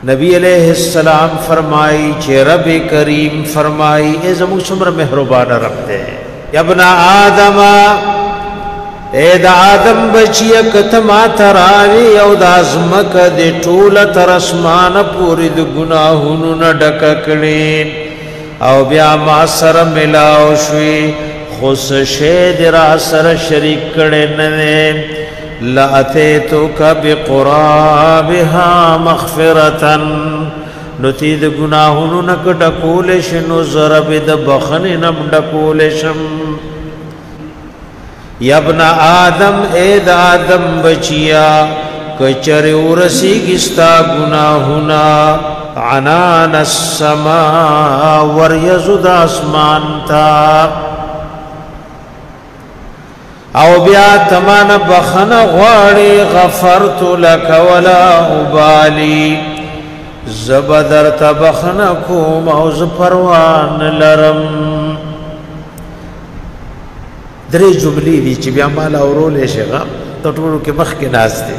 نبی علیہ السلام فرمائی چه رب کریم فرمائی اے زمون سمر مہربان رب دے یا ابن آدم اے دا آدم بچی کتما تراوی او دا ازمک دے طول تر اسمان پوری دا گناہونو ندک کڑین او بیا ما سر ملاو شوی خوص شید را سر شریک کڑین نے لَأَتَيْتُكَ بِقُرَابِهَا مَغْفِرَةً نتید گناہونو نک ڈکولشنو ضرب د بخننم ڈکولشم یا ابن آدم اے دا آدم بچیا کچر ورسی گستا گناہونا عنان السماء وریزد آسمان تا او بیا تمان بخن غواړي غفرت لك ولا ابالي زبدر تبخن کوم او ز پروان لرم درې جملې دي چې بیا مال اورول شي غا ټولو کې مخ کې ناز دي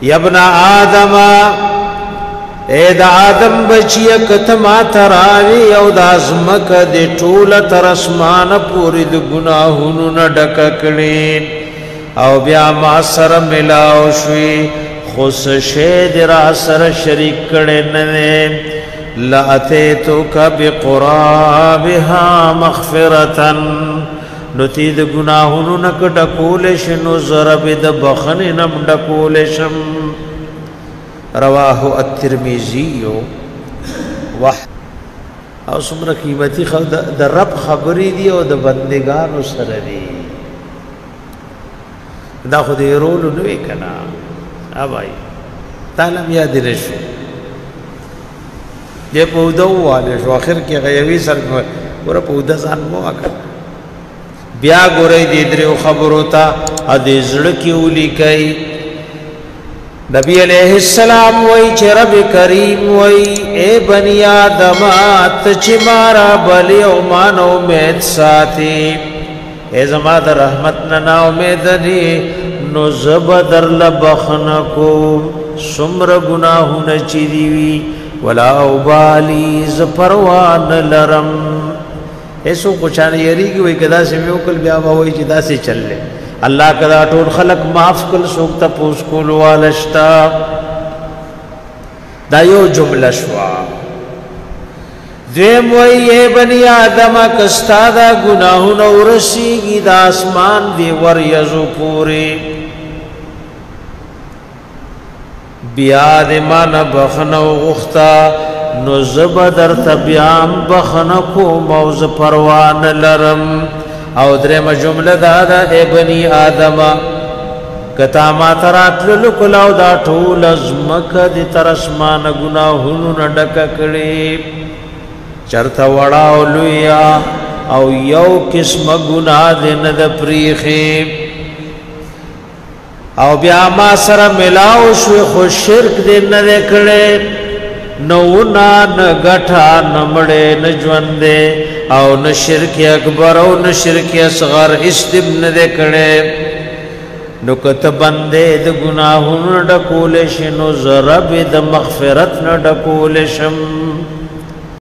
یا ابن آدم اے دا آدم بچی کتما تراوی او دا ازمک دے طول تر اسمان پوری دا گناہونو ندک کڑین او بیا ما سر ملاو شوی خوص شید را سر شریک کڑین نے لَأَتَيْتُكَ بِقُرَابِهَا مَغْفِرَةً نتید گناہونو نک ڈکولشنو ضرب دا بخننم ڈکولشم رواه الترمذی او سمره قیمتي د رب خبرې دی او د بندگانو سره دی دا خو دې رول نو وکنا اوبای تعالی یاد نشو دې په دوه شو اخر کې غیوي سر ور په د ځان مو وکړ بیا ګورې دې درو خبرو ته ا دې زړه کې ولي کوي نبی علیہ السلام وی چه رب کریم وی اے بنی آدم تچ مارا بلی او مان امید ساتی اے زما در رحمت ننا امید دی نو زبدر لبخنکو سمر گناہون چی دیوی ولا اوبالی زپروان لرم ایسو کچھانے یری کی وی کدا سے میوکل بیابا وی چی دا سے چل لے اللہ کدا ټول خلق معاف کل سوکتا پوس کول والشتا دا یو جمله شوا دویم وی اے بنی آدم کستا دا گناہون ورسیگی دا اسمان دی وریزو پوری بیاد من بخنو غختا نو زبدر تبیام بخنکو موز پروان لرم او درم جمله دا اے بنی آدم کتا ما تراتلو کلاو دا ټول ازمک دی تر اسمان گناہونو ندک کڑی چرتا وڑاو لویا او یو قسم گناہ دی ند پریخی او بیا ما سر ملاو شوی خوش شرک دی ند کڑی نونا نگٹھا نمڑے نجوندے او نہ شرک اکبر او نہ شرک اصغر استبن دے کڑے نو کت بندے د گناہوں نہ ڈکولش نو ضرب د مغفرت نہ ڈکولشم